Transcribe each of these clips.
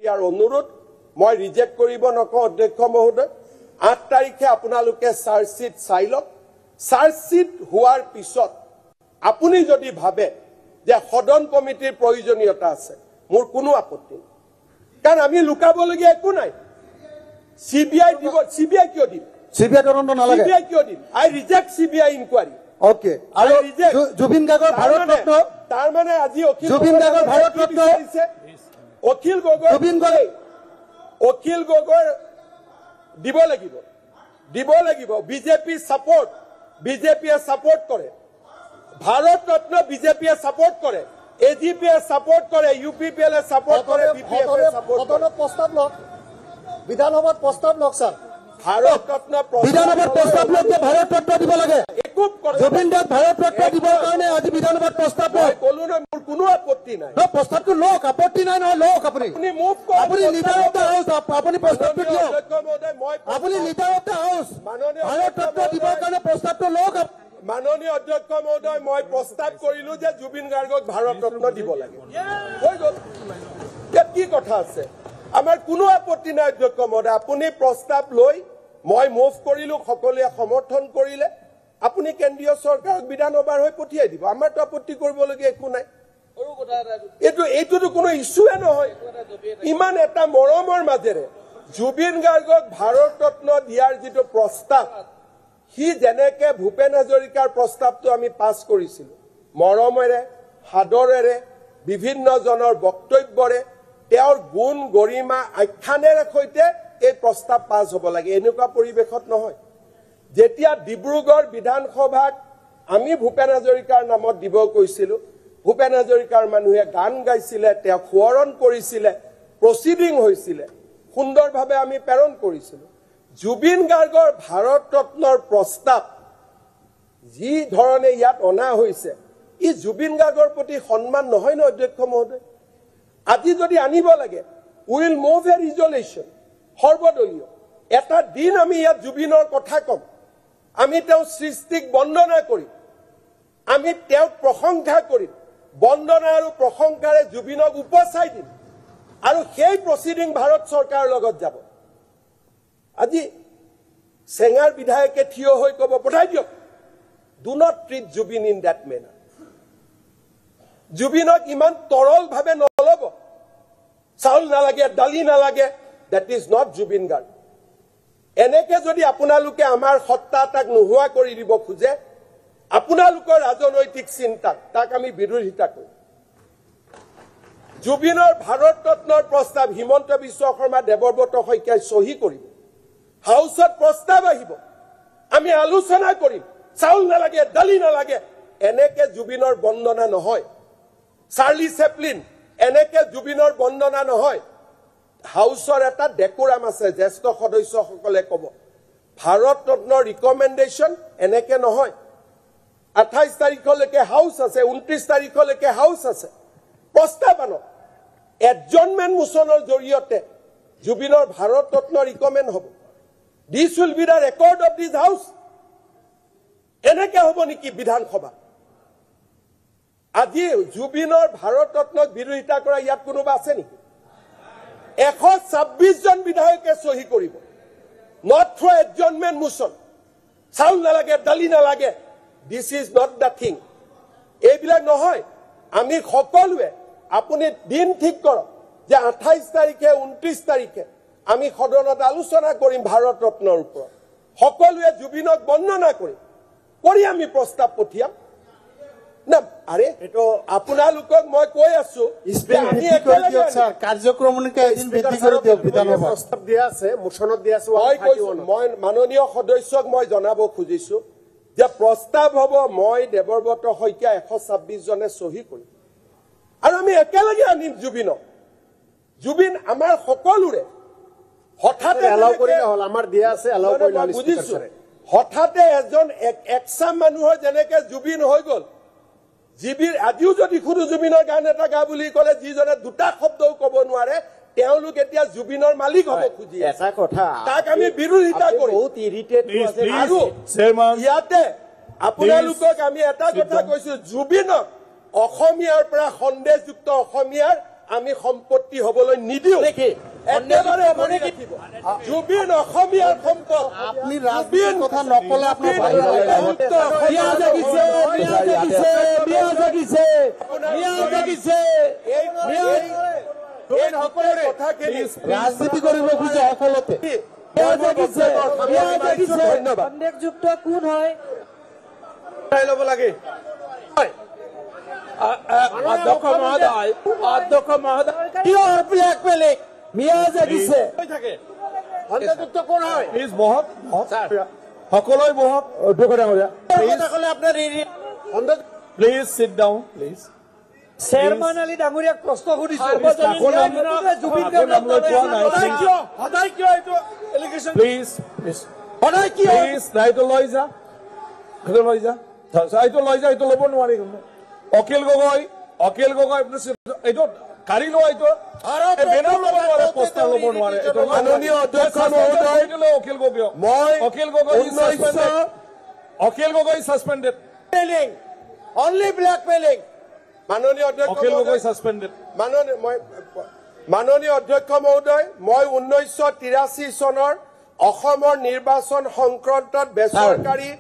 ইয়াৰ অনুৰোধ মই ৰিজেক্ট কৰিব নকওঁ অধ্যক্ষ মহোদয় 8 তাৰিখে আপোনালোকে চাৰ্জশিট চাই লওক চাৰ্জশিট হোৱাৰ পিছত আপুনি যদি ভাবে যে সদন কমিটিৰ প্ৰয়োজনীয়তা আছে মোৰ কোনো আপত্তি নাই কাৰণ আমি লুকাবলগীয়া একো নাই সিবিআই দিব সিবিআই কিয় দিম সিবিআই তদন্ত নালাগে সিবিআই কিয় দিম আই ৰিজেক্ট সিবিআই ইনকুৱাৰী ওকে আৰু জুবিন গাৰ্গৰ ভাৰত ৰত্ন তাৰ মানে আজি জুবিন গাৰ্গৰ ভাৰত ৰত্ন অখিল গগৈ দিব লাগিব বিজেপি সাপোর্ট বিজেপিয়ে সাপোর্ট করে ভারত রত্ন বিজেপিয়ে সাপোর্ট করে এজিপিয়ে সাপোর্ট করে ইউপিপিএল সাপোর্ট করে বিপিএফ সাপোর্ট করে প্রস্তাব লক বিধানসভাত প্রস্তাব লক স্যার ভারত রত্ন বিধানসভাত প্রস্তাব লক যে ভারত রত্ন দিব লাগে একুপ করে জুবিন দাক ভারত রত্ন দিবৰ কাৰণে আজি বিধানসভাত প্ৰস্তাব লক কলো না মোৰ কোনো আপত্তি নাই প্ৰস্তাৱটো লক আপত্তি নাই নহয় লক আপুনি মুভ কৰক আপুনি লিডাৰ অফ দা হাউস আপুনি প্ৰস্তাৱটো দিয়ক অধ্যক্ষ মহোদয় মই আপুনি leader of the house Bharat Ratna দিবৰ কাৰণে প্ৰস্তাৱটো লক মাননীয় অধ্যক্ষ মহোদয় মই প্ৰস্তাৱ কৰিলো যে জুবিন গাৰ্গক ভাৰত ৰত্ন দিব লাগে হৈ গল কি কথা আছে আমাৰ কোনো আপত্তি নাই অধ্যক্ষ মহোদয় আপুনি প্ৰস্তাৱ লৈ মই মুভ কৰিলো সকলোৱে সমৰ্থন কৰিলে আপুনি কেন্দ্ৰীয় চৰকাৰক বিধানসভাৰ হৈ পঠিয়াই দিব আমাৰতো আপত্তি কৰিবলগীয়া একো নাই এইটোতো কোনো ইছ্যুৱে নহয় ইমান এটা মৰমৰ মাজেৰে জুবিন গাৰ্গক ভাৰত ৰত্ন দিয়াৰ যিটো প্ৰস্তাৱ হি যেনেকে ভূপেন হাজৰিকাৰ প্ৰস্তাৱটো আমি পাছ কৰিছিলো মৰমেৰে সাদৰেৰে বিভিন্ন জনৰ বক্তব্যৰে তেওঁৰ গুণ গৰিমা আখ্যানেৰে সৈতে এই প্ৰস্তাৱ পাছ হ'ব লাগে এনেকুৱা পৰিৱেশত নহয় যেতিয়া ডিব্ৰুগড় বিধানসভাক আমি ভূপেন হাজৰিকাৰ নামত দিব কৈছিলো ভূপেন হাজৰিকাৰ মানুহে গান গাইছিলে তেওঁ খোৱৰণ কৰিছিলে প্ৰসিডিং হৈছিলে সুন্দৰভাৱে আমি প্ৰেৰণ কৰিছিলো জুবিন গাৰ্গৰ ভাৰত ৰত্নৰ প্ৰস্তাৱ যি ধৰণে ইয়াত অনা হৈছে ই জুবিন গাৰ্গৰ প্ৰতি সন্মান নহয় ন অধ্যক্ষ মহোদয় আজি যদি আনিব লাগে উইল মুভ এ ৰিজলিউশ্যন সৰ্বদলীয় এটা দিন আমি ইয়াত জুবিনৰ কথা কম আমি তেওঁ সৃষ্টিক বন্দনা কৰিম আমি তেওঁক প্ৰশংসা কৰিম বন্দনা আৰু প্ৰশংসাৰে জুবিনক উপচাই দিম আৰু সেই প্ৰসিডিং ভাৰত চৰকাৰৰ লগত যাব আজি সেঙাৰ বিধায়কে থিয় হৈ কব পঠাই দিয়ক do not treat Zubeen in that manner জুবিনক ইমান তৰল ভাৱে নলব চাউল নালাগে দালি নালাগে that is not Zubeen Garg এনেকে যদি আপোনালোকে আমাৰ সত্তা তাক নোহোৱা কৰি দিব খোজে আপোনালোকৰ ৰাজনৈতিক চিন্তাক তাক আমি বিৰোধিতা কৰিম জুবিনৰ ভাৰত ৰত্নৰ প্ৰস্তাৱ হিমন্ত বিশ্ব শৰ্মা দেৱব্ৰত শইকীয়াই সহি কৰিব হাউসত প্ৰস্তাৱ আহিব আমি আলোচনা কৰিম চাউল নালাগে দালি নালাগে এনেকে জুবিনৰ বন্দনা নহয় চাৰ্লি চেপলিন এনেকে জুবিনৰ বন্দনা নহয় হাউসৰ এটা ডেকোৰাম আছে জ্যেষ্ঠ সদস্যসকলে ক'ব ভাৰত ৰত্নৰ ৰিকমেণ্ডেশ্যন এনেকে নহয় 28 তাৰিখলৈকে হাউস আছে 29 তাৰিখলৈকে হাউস আছে প্ৰস্তাৱ আনক এডজৰ্নমেণ্ট মোচনৰ জৰিয়তে জুবিনৰ ভাৰত ৰত্ন ৰিকমেণ্ড হ'ব this will be the record of this house এনেকে হ'ব নেকি বিধানসভা আজি জুবিনৰ ভাৰত ৰত্নক বিৰোধিতা কৰা ইয়াত কোনোবা আছে নেকি 126 জন বিধায়কে সহি কৰিব নট থ্ৰু এডজৰ্নমেণ্ট মোচন চাউল নালাগে দালি নালাগে this is not the thing এইবিলাক নহয় আমি সকলোৱে আপুনি দিন ঠিক কৰক যে 28 তাৰিখে 29 তাৰিখে আমি সদনত আলোচনা কৰিম ভাৰত ৰত্নৰ ওপৰত সকলোৱে জুবিনক বন্দনা কৰিম কৰি আমি প্ৰস্তাৱ পঠিয়াম না আৰে এটো আপোনালোকক মই কৈ আছো আমি একেলগে কাৰ্যক্ৰমনিকা এদিন বৃদ্ধি কৰি দিয়ক বিধানসভা প্ৰস্তাৱ দিয়া আছে মোচনত দিয়া আছে মই মাননীয় সদস্যক মই জনাব খুজিছো যে প্ৰস্তাৱ হ'ব মই দেৱব্ৰত শইকীয়া 126 জনে সহি কৰিম আৰু আমি একেলগে আনিম জুবিন আমাৰ সকলোৰে হঠাতে এলাও কৰিলে হল আমাৰ দিয়া আছে এলাও কৰিলে বুজিছো হঠাতে এজন একসাম মানুহৰ যেনেকে জুবিন হৈ গল জিবিৰ আজিও যদি খুৰু জুবিনৰ গান এটা গা বুলি ক'লে যিজনে দুটা শব্দও ক'ব নোৱাৰে তেওঁলোক এতিয়া জুবিনৰ মালিক হ'ব খুজি এটা কথা তাক আমি বিৰোধিতা কৰো বহুত ইৰিটেট আছে আৰু ইয়াতে আপোনালোকক আমি এটা কথা কৈছো জুবিনক অসমীয়াৰ পৰা সন্দেহযুক্ত অসমীয়াৰ আমি সম্পত্তি হবলৈ নিদিওঁ একেবাৰে মনে ৰাখিব জুবিন অসমীয়াৰ সম্পদ আপনি ৰাজনীতিৰ কথা নকলে আপনাৰ ভাই ৰাজনীতি কৰিব খুঁজে অকলতে ধন্যবাদ সন্দেহযুক্ত কোন হয় ল'ব লাগে অধ্যক্ষ মহোদয় কিহৰ ব্লেকমেইলিং মিয়া জাগিছে সন্দেহযুক্ত কোন হয় প্লিজ বহক সকলোৱে বহক অধ্যক্ষ ডাঙৰীয়া কথা ক'লে আপোনাৰ please sit down please chairman Ali ডাঙৰীয়াক প্ৰশ্ন সুধিছো জুবিন সদায় কিয় এইটো এলিগেশ্যন প্লিজ প্লিজ সদায় কিয় প্লিজ এইটো লৈ যা এইটো ল'ব নোৱাৰি অখিল গগৈ এইটো কাঢ়ি লোৱা এইটো বেনাৰ ল'ব নোৱাৰে পোষ্টাৰ ল'ব নোৱাৰে মাননীয় অধ্যক্ষ মহোদয় Akhil Gogoi suspended only blackmailing মাননীয় অধ্যক্ষ অখিল গগৈ মহোদয় ছাছপেণ্ডেড মাননীয় অধ্যক্ষ মহোদয় মই 1983 চনৰ অসমৰ নিৰ্বাচন সংক্ৰান্তত বেচৰকাৰী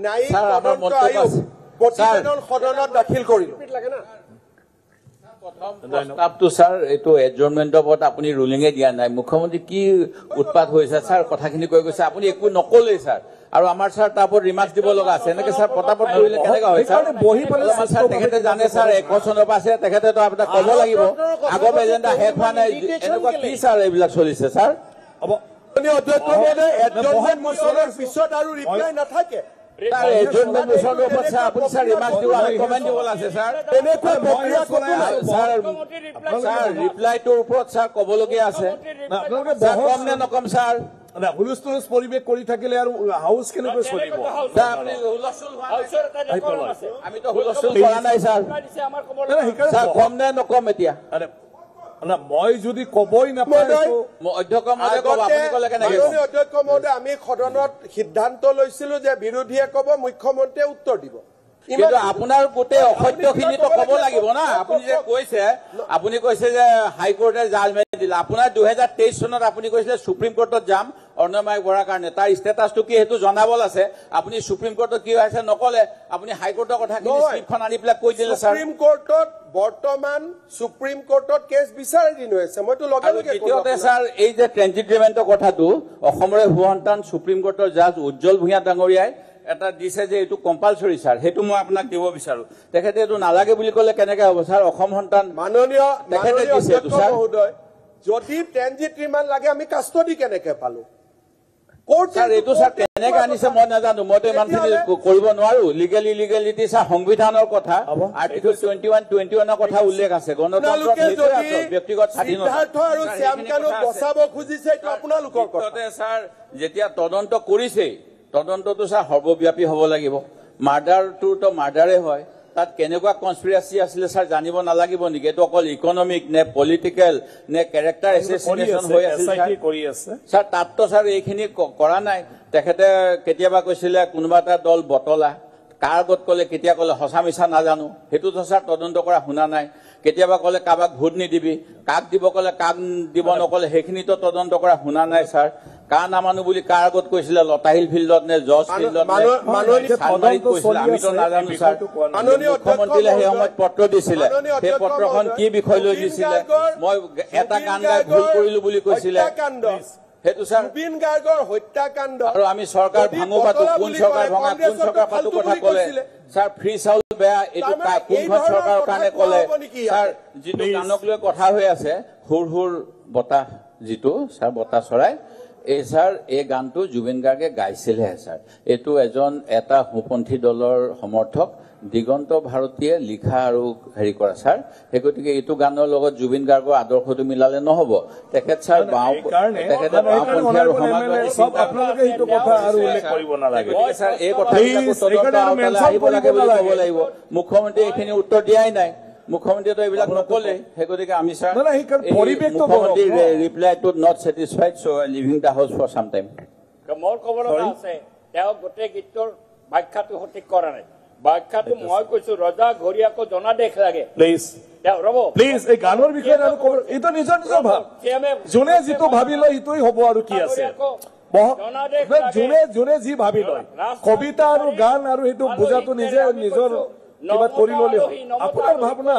ন্যায়িক তদন্ত আয়োগ প্ৰতিবেদন সদনত দাখিল কৰিলো প্ৰস্তাৱটো স্যাৰ এইটো এডজৰ্নমেণ্টৰ ওপৰত আপুনি ৰুলিঙে দিয়া নাই মুখ্যমন্ত্ৰী কি উৎপাত হৈছে স্যাৰ কথাখিনি কৈ গৈছে আপুনি একো নকলেই স্যাৰ আৰু আমাৰ স্যাৰ তাৰ ওপৰত ৰিমাৰ্কছ দিব লগা আছে এনেকে স্যাৰ পটাপট কৰিলে কেনেকৈ হয় স্যাৰ বহি পেলাই স্যাৰ তেখেতে জানে স্যাৰ 1 বছৰৰ পৰা আছে তেখেতেতো আপোনাক ক'ব লাগিব আগৰ এজেণ্ডা শেষ হোৱা নাই এনেকুৱা কি স্যাৰ এইবিলাক চলিছে স্যাৰ মাননীয় অধ্যক্ষ মহোদয় এডজৰ্নমেণ্ট মোচনৰ পিছত আৰু ৰিপ্লাই নাথাকে স্যাৰ এডজৰ্নমেণ্ট মোচনৰ ওপৰত স্যাৰ আপুনি স্যাৰ ৰিমাৰ্কছ দিব আমি কমেণ্ট দিব আছে স্যাৰ এনেকুৱা প্ৰক্ৰিয়া স্যাৰ ৰিপ্লাইটোৰ ওপৰত স্যাৰ ক'বলগীয়া আছে স্যাৰ কম নে নকম স্যাৰ হুলস্থুল পৰিৱেশ কৰি থাকিলে আৰু হাউচ কেনেকৈ চলিব স্যাৰ আপুনি হুলস্থুল আমিতো হুলস্থুল কৰা নাই স্যাৰ স্যাৰ কম নে নকম এতিয়া মই যদি ক'বই নাপাওঁ অধ্যক্ষ মহোদয় ক'ব আপুনি ক'লে কেনেকৈ মাননীয় অধ্যক্ষ মহোদয় আমি সদনত সিদ্ধান্ত লৈছিলো যে বিৰোধীয়ে ক'ব মুখ্যমন্ত্ৰীয়ে উত্তৰ দিব কিন্তু আপোনাৰ গোটেই অসত্যখিনিতো ক'ব লাগিব না আপুনি কৈছে যে হাইকোৰ্টে জাজমেণ্ট দিলে আপোনাৰ 2023 চনত আপুনি কৈছিলে সুপ্ৰিম কোৰ্টত যাম অৰ্ণমায়ক বৰাৰ কাৰণে তাৰ ষ্টেটাছটো কি সেইটো জনাবল আছে আপুনি সুপ্ৰিম কোৰ্টত কি হৈছে নকলে আপুনি হাইকোৰ্টৰ কথাখিনি স্ক্ৰিপ্টখন আনি পেলাই কৈ দিলে স্যাৰ সুপ্ৰিম কোৰ্টত বৰ্তমান সুপ্ৰিম কোৰ্টত কেছ বিচাৰি দিন হৈছে মইতো লগে লগে দ্বিতীয়তে স্যাৰ এই যে ট্ৰেনজিট ৰিমাণ্ডৰ কথাটো অসমৰে সুসন্তান সুপ্ৰিম কোৰ্টৰ জাজ উজ্জ্বল ভূঞা ডাঙৰীয়াই এটা দিছে যে এইটো কম্পালসৰি স্যাৰ সেইটো মই আপোনাক দিব বিচাৰো তেখেতে এইটো নালাগে বুলি ক'লে কেনেকৈ হ'ব স্যাৰ অসম সন্তান মাননীয় অধ্যক্ষ মহোদয় যদি ট্ৰেনজিট ৰিমাণ্ড লাগে আমি কাষ্টডি কেনেকৈ পালো স্যাৰ এইটো স্যাৰ কেনেকৈ আনিছে মই নাজানো মইতো ইমানখিনি কৰিব নোৱাৰো লিগেলিটি স্যাৰ সংবিধানৰ কথা আৰ্টিকল 21 কথা উল্লেখ আছে গণতন্ত্ৰৰ ব্যক্তিগত স্বাধীনতা আৰু শ্যামকানুক বচাব খুজিছে এইটো আপোনালোকৰ কথা স্যাৰ যেতিয়া তদন্ত কৰিছে তদন্তটো স্যাৰ সৰ্বব্যাপী হ'ব লাগিব মাৰ্ডাৰটোতো মাৰ্ডাৰে হয় তাত কেনেকুৱা কনস্পিৰেচি আছিলে স্যাৰ জানিব নালাগিব নেকি এইটো অকল ইকনমিক নে পলিটিকেল নে কেৰেক্টাৰ এছেচিনেশ্যন হৈ আছিল স্যাৰ তাততো স্যাৰ এইখিনি কৰা নাই তেখেতে কেতিয়াবা কৈছিলে কোনোবা এটা দল বটলা কাৰ আগত ক'লে কেতিয়া ক'লে সঁচা মিছা নাজানো সেইটোতো স্যাৰ তদন্ত কৰা শুনা নাই কেতিয়াবা ক'লে কাৰোবাক ভোট নিদিবি কাক দিব ক'লে কাক দিব নক'লে সেইখিনিতো তদন্ত কৰা শুনা নাই স্যাৰ কা নামানো বুলি কাৰ আগত কৈছিলে লতাহিল ফিল্ডত নে জজ ফিল্ডত কৈছিলে আমিতো নাজানো স্যাৰ মুখ্যমন্ত্ৰীলে সেই সময়ত পত্ৰ দিছিলে সেই পত্ৰখন কি বিষয় লৈ দিছিলে মই এটা গান গাই ভুল কৰিলো বুলি কৈছিলে সেইটো স্যাৰ জুবিন গাৰ্গৰ হত্যাকাণ্ড আৰু আমি চৰকাৰ ভাঙো পাতো কোন চৰকাৰ ভঙা কোন চৰকাৰ পাতো কথা ক'লে স্যাৰ ফ্ৰী চাউল বেয়া এইটো কোনখন চৰকাৰৰ কাৰণে ক'লে স্যাৰ যিটো গানক লৈ কথা হৈ আছে হুৰ হুৰ বতাহ যিটো স্যাৰ বতাহ চৰাই এই স্যাৰ এই গানটো জুবিন গাৰ্গে গাইছিলেহে স্যাৰ এইটো এটা সোঁপন্থী দলৰ সমৰ্থক দিগন্ত ভাৰতীয়ে লিখা আৰু হেৰি কৰা স্যাৰ সেই গতিকে এইটো গানৰ লগত জুবিন গাৰ্গৰ আদৰ্শটো মিলালে নহ'ব তেখেত স্যাৰ তেখেতে বাওঁপন্থী আৰু সমাজবাদী স্যাৰ এই কথাবিলাকো তদন্তৰ আওতালৈ আহিব লাগে বুলি ক'ব লাগিব মুখ্যমন্ত্ৰীয়ে এইখিনি উত্তৰ দিয়াই নাই মুখ্যমন্ত্ৰীয়েতো এইবিলাক নকলে সেই গতিকে আমি স্যাৰ মুখ্যমন্ত্ৰীৰ ৰিপ্লাইটো not satisfied so' leaving the house for some time মোৰ ক'ব লগা আছে তেওঁ গোটেই গীতটোৰ ব্যাখ্যাটো সঠিক কৰা নাই ব্যাখ্যাটো মই কৈছো ৰজা ঘৰিয়াকো জনাদেশ লাগে তেওঁ ৰ'ব প্লিজ এই গানৰ বিষয়ে আৰু ক'ব এইটো নিজৰ নিজৰ ভাৱ যোনে যিটো ভাবি লয় সেইটোৱে হ'ব আৰু কি আছে যোনে যি ভাবি লয় কবিতা আৰু গান আৰু সেইটো বুজাটো নিজে নিজৰ কিবা কৰি ল'লে হ'ল আপোনাৰ ভাৱনা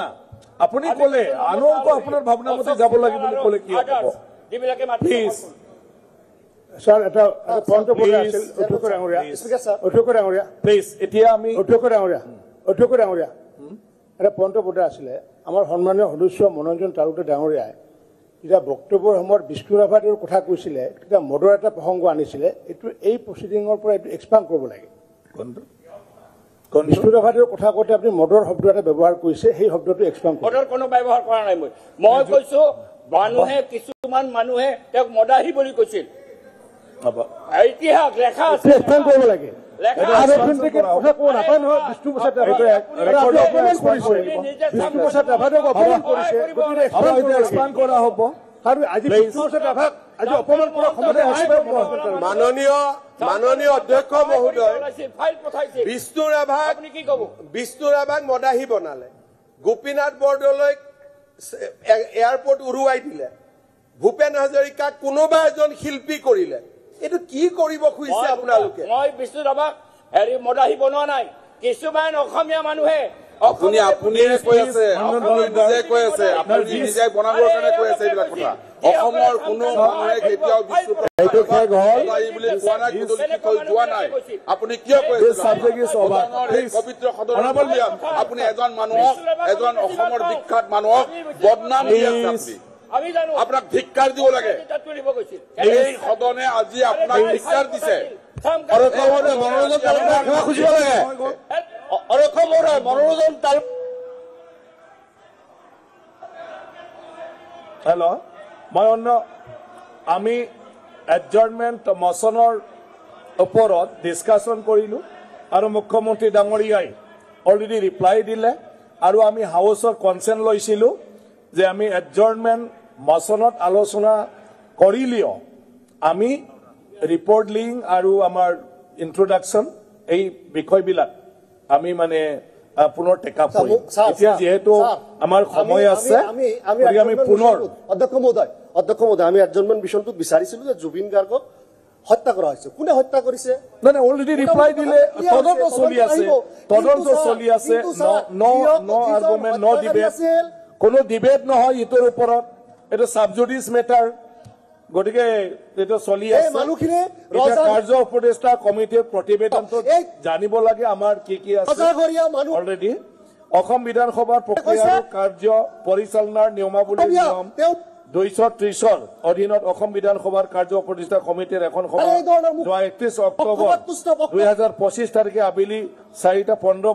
আপুনি ক'লে আনৰ আপোনাৰ ভাৱনা মতে যাব লাগে বুলি ক'লে কি হ'ব যিবিলাকে প্লিজ স্যার এটা পয়েন্ট অফ অর্ডার আছে অধ্যক্ষ ডাঙৰীয়া স্পিকাৰ স্যাৰ অধ্যক্ষ ডাঙৰীয়া প্লিজ এতিয়া আমি অধ্যক্ষ ডাঙৰীয়া এটা পয়েন্ট অফ অৰ্ডাৰ আছিলে আমাৰ সন্মানীয় সদস্য মনোৰঞ্জন তালুকদাৰ ডাঙৰীয়াই যেতিয়া বক্তব্যৰ সময়ত বিষ্ণু ৰাভাদেৱৰ কথা কৈছিলে তেতিয়া মদৰ এটা প্ৰসংগ আনিছিলে এইটো এই প্ৰচিডিঙৰ পৰা এইটো এক্সপাণ্ড কৰিব লাগে বিষ্ণু ৰাভাদেৱৰ কথা কওঁতে আপুনি মদৰ শব্দ এটা ব্যৱহাৰ কৰিছে সেই শব্দটো এক্সপাণ্ড কৰিব মদৰ কোনো ব্যৱহাৰ কৰা নাই মই কৈছো মানুহে কিছুমান মানুহে তেওঁক মদাহী বুলি কৈছিল ইতিহাস লেখা আছে এক্সপাণ্ড কৰিব লাগে কথা কোৱা নাপায় নহয় বিষ্ণু প্ৰসাদ বিষ্ণু প্ৰসাদ ৰাভাদেৱক অপমান কৰিছে এক্সপাণ্ড কৰা হ'ব আৰু আজি বিষ্ণু প্ৰসাদ ৰাভাক আজি অপমান কৰা ক্ষমতা মাননীয় অধ্যক্ষ মহোদয় ফাইল পঠাইছে বিষ্ণু ৰাভাক আপুনি কি ক'ব মদাহী বনালে গোপীনাথ বৰদলৈক এয়াৰপৰ্ট উৰুৱাই দিলে ভূপেন হাজৰিকাক কোনোবা এজন শিল্পী কৰিলে এইটো কি কৰিব খুজিছে আপোনালোকে মই বিষ্ণু ৰাভাক হেৰি মদাহী বনোৱা নাই কিছুমান অসমীয়া মানুহে আপুনি কৈ আছে আপুনি নিজে কৈ আছে আপুনি নিজে বনাবৰ কাৰণে কৈ আছে এইবিলাক কথা অসমৰ কোনো মানুহে কেতিয়াও বিশ্ব এইটো শেষ হ'ল বুলি কোৱা নাই কিন্তু যোৱা নাই আপুনি কিয় কৈ আছে পবিত্ৰ সদনৰ আপুনি এজন মানুহক এজন অসমৰ বিখ্যাত মানুহক বদনাম দি আছে আপুনি আমি জানো আপোনাক ধিক্কাৰ দিব লাগে এই সদনে আজি আপোনাক ধিক্কাৰ দিছে হেল্ল' মই আমি এডজাৰ্ণমেণ্ট মচনৰ ওপৰত ডিছকাশ্যন কৰিলোঁ আৰু মুখ্যমন্ত্ৰী ডাঙৰীয়াই অলৰেডি ৰিপ্লাই দিলে আৰু আমি হাউচৰ কনচেণ্ট লৈছিলোঁ যে আমি এডজাৰ্ণমেণ্ট মচনত আলোচনা কৰিলেও আমি ৰিপৰ্ট লিংক আৰু আমাৰ ইন্ট্ৰডাকশ্যন এই বিষয়বিলাক আমি মানে পুনৰ টেক আপ কৰিম এতিয়া যিহেতু আমাৰ সময় আছে আমি পুনৰ অধ্যক্ষ মহোদয় আমি এডজাৰ্ণমেণ্ট মিছনটোত বিচাৰিছিলো যে জুবিন গাৰ্গক হত্যা কৰা হৈছে কোনে হত্যা কৰিছে নাই অলৰেডি ৰিপ্লাই দিলে তদন্ত চলি আছে নো আৰ্গুমেণ্ট নো ডিবেট কোনো ডিবেট নহয় ইটোৰ ওপৰত এইটো ছাবজুডিচ মেটাৰ গতিকে এইটো চলি আছে কাৰ্য উপদেষ্টা কমিটিৰ প্ৰতিবেদনটো জানিব লাগে আমাৰ কি আছে অলৰেডি অসম বিধানসভাৰ প্ৰক্ৰিয়া আৰু কাৰ্য পৰিচালনাৰ নিয়মাৱলীৰ নিয়ম 230 অধীনত অসম বিধানসভাৰ কাৰ্য উপদেষ্টা কমিটিৰ এখন সভা যোৱা 31 অক্টোবৰ 2025 তাৰিখে আবেলি 4:15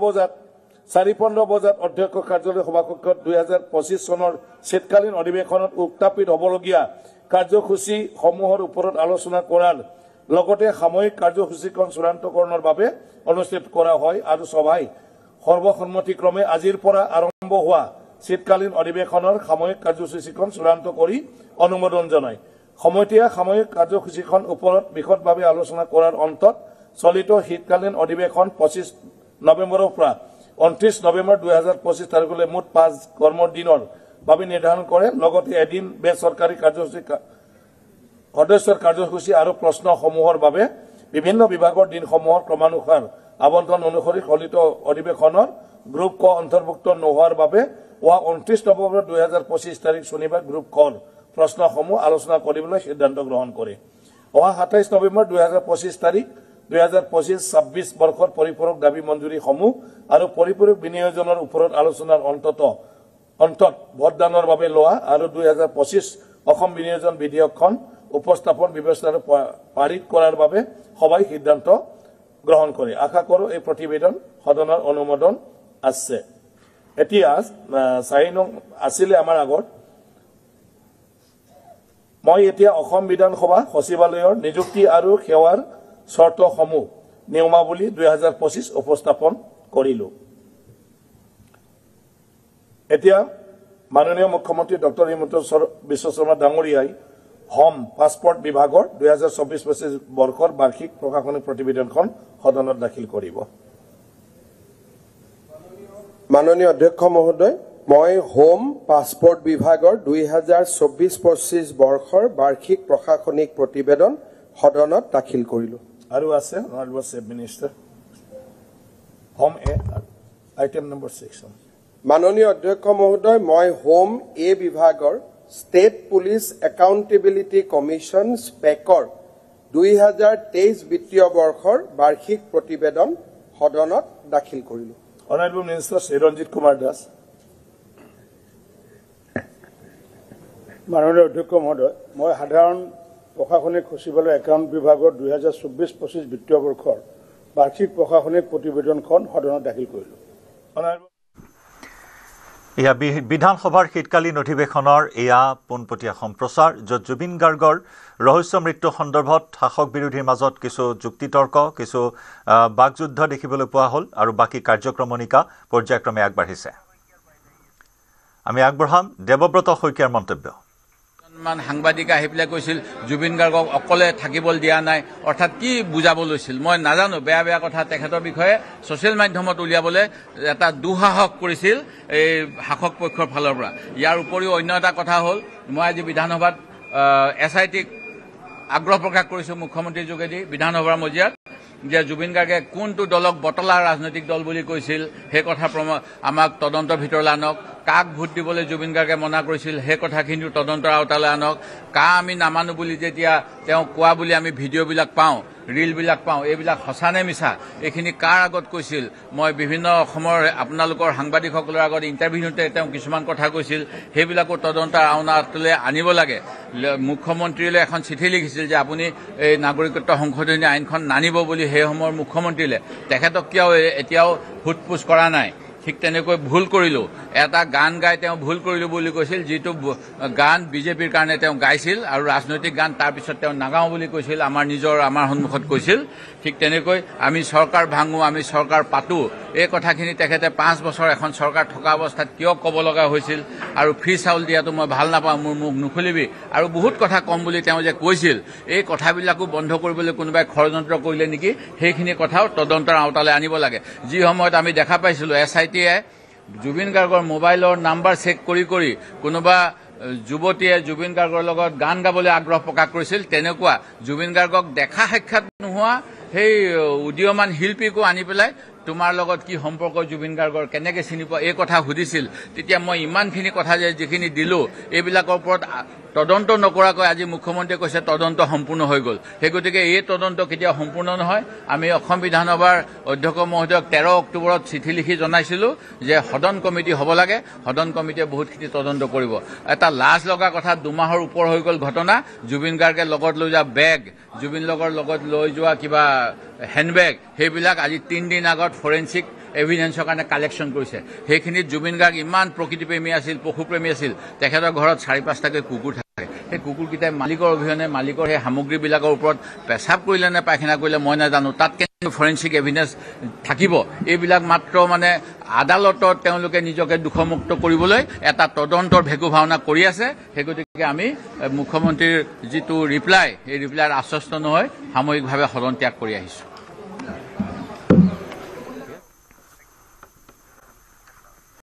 বজাত অধ্যক্ষ কাৰ্যালয় সভাকক্ষত 2025 চনৰ শীতকালীন অধিৱেশনত উত্থাপিত হ'বলগীয়া কাৰ্যসূচী সমূহৰ ওপৰত আলোচনা কৰাৰ লগতে সাময়িক কাৰ্যসূচীখন চূড়ান্তকৰণৰ বাবে অনুষ্ঠিত কৰা হয় আৰু সভাই সৰ্বসন্মতিক্ৰমে আজিৰ পৰা আৰম্ভ হোৱা শীতকালীন অধিৱেশনৰ সাময়িক কাৰ্যসূচীখন চূড়ান্ত কৰি অনুমোদন জনায় সমিতিয়ে সাময়িক কাৰ্যসূচীখন ওপৰত বিশদভাৱে আলোচনা কৰাৰ অন্তত চলিত শীতকালীন অধিৱেশন 25 নৱেম্বৰৰ পৰা 29 নৱেম্বৰ 2025 তাৰিখলৈ মুঠ 5 কৰ্মৰ দিনৰ বাবে নিৰ্ধাৰণ কৰে লগতে এদিন বেচৰকাৰী কাৰ্যসূচী সদস্যৰ কাৰ্যসূচী আৰু প্ৰশ্নসমূহৰ বাবে বিভিন্ন বিভাগৰ দিনসমূহৰ ক্ৰমানুসাৰ আবণ্টন অনুসৰি চলিত অধিৱেশনৰ গ্ৰুপ ক অন্তৰ্ভুক্ত নোহোৱাৰ বাবে 29 নৱেম্বৰ 2025 তাৰিখ শনিবাৰ গ্ৰুপ কৰ প্ৰশ্নসমূহ আলোচনা কৰিবলৈ সিদ্ধান্ত গ্ৰহণ কৰে 27 নৱেম্বৰ 2025 তাৰিখ 2025-26 বৰ্ষৰ পৰিপূৰক দাবী মঞ্জুৰীসমূহ আৰু পৰিপূৰক বিনিয়োজনৰ ওপৰত আলোচনাৰ অন্তত ভোটদানৰ বাবে লোৱা আৰু 2025 অসম বিনিয়োজন বিধেয়কখন উপস্থাপন ব্যৱস্থা পাৰিত কৰাৰ বাবে সভাই সিদ্ধান্ত গ্ৰহণ কৰে আশা কৰোঁ এই প্ৰতিবেদন সদনৰ অনুমোদন আছে এতিয়া 4 নং আছিলে আমাৰ আগত মই এতিয়া অসম বিধানসভা সচিবালয়ৰ নিযুক্তি আৰু সেৱাৰ চৰ্তসমূহ নিয়মাৱলী 2025 উপস্থাপন কৰিলো এতিয়া মাননীয় মুখ্যমন্ত্ৰী ডক্টৰ হিমন্ত বিশ্ব শৰ্মা ডাঙৰীয়াই হোম পাছপোৰ্ট বিভাগৰ 2024-25 বৰ্ষৰ বাৰ্ষিক প্ৰশাসনিক প্ৰতিবেদনখন সদনত দাখিল কৰিব মাননীয় অধ্যক্ষ মহোদয় মই হোম পাছপোৰ্ট বিভাগৰ 2024-25 বৰ্ষৰ বাৰ্ষিক প্ৰশাসনিক প্ৰতিবেদন সদনত দাখিল কৰিলো। আৰু আছে অনাৰেবল চিফ মিনিষ্টাৰ হোম এ আইটেম নম্বৰ 6 মাননীয় অধ্যক্ষ মহোদয়, মই হোম এ বিভাগৰ ষ্টেট পুলিচ একাউণ্টেবিলিটি কমিশ্যন স্পেকৰ 2023 বিত্তীয় বৰ্ষৰ বাৰ্ষিক প্ৰতিবেদন সদনত দাখিল কৰিলো। Honourable minister Shri Ranjit Kumar Das. মাননীয় অধ্যক্ষ মহোদয়, মই সাধাৰণ প্ৰশাসনিক সচিবালয় একাউণ্ট বিভাগৰ 2024-25 বিত্তীয় বৰ্ষৰ বাৰ্ষিক প্ৰশাসনিক প্ৰতিবেদনখন সদনত দাখিল কৰিলোঁ। এয়া বিধানসভাৰ শীতকালীন অধিৱেশনৰ এয়া পোনপটীয়া সম্প্ৰচাৰ, য'ত জুবিন গাৰ্গৰ ৰহস্য মৃত্যু সন্দৰ্ভত শাসক বিৰোধীৰ মাজত কিছু যুক্তিতৰ্ক, কিছু বাকযুদ্ধ দেখিবলৈ পোৱা হ'ল আৰু বাকী কাৰ্যক্ৰমণিকা পৰ্যায়ক্ৰমে আগবাঢ়িছে। আমি আগবঢ়াম দেৱব্ৰত শইকীয়াৰ মন্তব্য। সাংবাদিক আহি পেলাই কৈছিল জুবিন গাৰ্গক অকলে থাকিবলৈ দিয়া নাই, অৰ্থাৎ কি বুজাব লৈছিল মই নাজানো। বেয়া বেয়া কথা তেখেতৰ বিষয়ে ছ'চিয়েল মাধ্যমত উলিয়াবলৈ এটা দুঃসাহস কৰিছিল এই শাসক পক্ষৰ ফালৰ পৰা। ইয়াৰ উপৰিও অন্য এটা কথা হ'ল, মই আজি বিধানসভাত SITক আগ্ৰহ প্ৰকাশ কৰিছোঁ মুখ্যমন্ত্ৰীৰ যোগেদি বিধানসভাৰ মজিয়াত, যে জুবিন গাৰ্গে কোনটো দলক বটলা ৰাজনৈতিক দল বুলি কৈছিল সেই কথা আমাক তদন্তৰ ভিতৰলৈ আনক। কাক ভোট দিবলৈ জুবিন গাৰ্গে মনা কৰিছিল সেই কথাখিনিও তদন্তৰ আওতালৈ আনক। কা আমি নামানো বুলি যেতিয়া তেওঁ কোৱা বুলি আমি ভিডিঅ'বিলাক পাওঁ, ৰিলবিলাক পাওঁ, এইবিলাক সঁচা নে মিছা, এইখিনি কাৰ আগত কৈছিল। মই বিভিন্ন অসমৰ আপোনালোকৰ সাংবাদিকসকলৰ আগত ইণ্টাৰভিউতে তেওঁ কিছুমান কথা কৈছিল, সেইবিলাকো তদন্তৰ আওতালৈ আনিব লাগে। মুখ্যমন্ত্ৰীলৈ এখন চিঠি লিখিছিল যে আপুনি এই নাগৰিকত্ব সংশোধনী আইনখন নানিব বুলি সেই সময়ৰ মুখ্যমন্ত্ৰীলৈ। তেখেতক কিয় এতিয়াও সোধপোছ কৰা নাই। ঠিক তেনেকৈ ভুল কৰিলোঁ, এটা গান গাই তেওঁ ভুল কৰিলোঁ বুলি কৈছিল, যিটো গান বিজেপিৰ কাৰণে তেওঁ গাইছিল আৰু ৰাজনৈতিক গান, তাৰপিছত তেওঁ নাগাওঁ বুলি কৈছিল, আমাৰ সন্মুখত কৈছিল। ঠিক তেনেকৈ আমি চৰকাৰ ভাঙো, আমি চৰকাৰ পাতোঁ, এই কথাখিনি তেখেতে 5 বছৰ এখন চৰকাৰ থকা অৱস্থাত কিয় ক'ব লগা হৈছিল। আৰু ফ্ৰী চাউল দিয়াটো মই ভাল নাপাওঁ, মোৰ মুখ নুখুলিবি, আৰু বহুত কথা কম বুলি তেওঁ যে কৈছিল, এই কথাবিলাকো বন্ধ কৰিবলৈ কোনোবাই ষড়যন্ত্ৰ কৰিলে নেকি, সেইখিনি কথাও তদন্তৰ আওতালৈ আনিব লাগে। যি সময়ত আমি দেখা পাইছিলোঁ SITয়ে জুবিন গাৰ্গৰ মোবাইলৰ নাম্বাৰ চেক কৰি কৰি কোনোবা যুৱতীয়ে জুবিন গাৰ্গৰ লগত গান গাবলৈ আগ্ৰহ প্ৰকাশ কৰিছিল, তেনেকুৱা জুবিন গাৰ্গক দেখা সাক্ষাৎ নোহোৱা সেই উদীয়মান শিল্পীকো আনি পেলাই তোমাৰ লগত কি সম্পৰ্ক জুবিন গাৰ্গৰ, কেনেকৈ চিনি পোৱা, এই কথা সুধিছিল। তেতিয়া মই ইমানখিনি কথা যে যিখিনি দিলোঁ, এইবিলাকৰ ওপৰত তদন্ত নকৰাকৈ আজি মুখ্যমন্ত্ৰীয়ে কৈছে তদন্ত সম্পূৰ্ণ হৈ গ'ল। সেই গতিকে এই তদন্ত কেতিয়াও সম্পূৰ্ণ নহয়। আমি অসম বিধানসভাৰ অধ্যক্ষ মহোদয়ক 13 অক্টোবৰত চিঠি লিখি জনাইছিলোঁ যে সদন কমিটি হ'ব লাগে, সদন কমিটিয়ে বহুতখিনি তদন্ত কৰিব। এটা লাজ লগা কথা, 2 মাহৰ ওপৰ হৈ গ'ল ঘটনা, জুবিন গাৰ্গে লগত লৈ যোৱা বেগ, জুবিন গাৰ্গৰ লগত লৈ যোৱা কিবা হেণ্ডবেগ, সেইবিলাক আজি 3 দিন আগত ফৰেঞ্চিক এভিডেন্সৰ কাৰণে কালেকশ্যন কৰিছে। সেইখিনিত জুবিন গাৰ্গ ইমান প্ৰকৃতিপ্ৰেমী আছিল, পশুপ্ৰেমী আছিল, তেখেতৰ ঘৰত 4-5টাকৈ কুকুৰ থাকে। সেই কুকুৰকেইটাই মালিকৰ অবিহনে মালিকৰ সেই সামগ্ৰীবিলাকৰ ওপৰত পেচাব কৰিলে নে পায়খানা কৰিলে মই নাজানো, তাত কেনেকৈ ফৰেঞ্চিক এভিডেন্স থাকিব। এইবিলাক মাত্ৰ মানে আদালতত তেওঁলোকে নিজকে দোষমুক্ত কৰিবলৈ এটা তদন্তৰ ভেকু ভাওনা কৰি আছে। সেই গতিকে আমি মুখ্যমন্ত্ৰীৰ যিটো ৰিপ্লাই, এই ৰিপ্লাইৰ আশ্বস্ত নহয় সাময়িকভাৱে সদন ত্যাগ কৰি আহিছোঁ।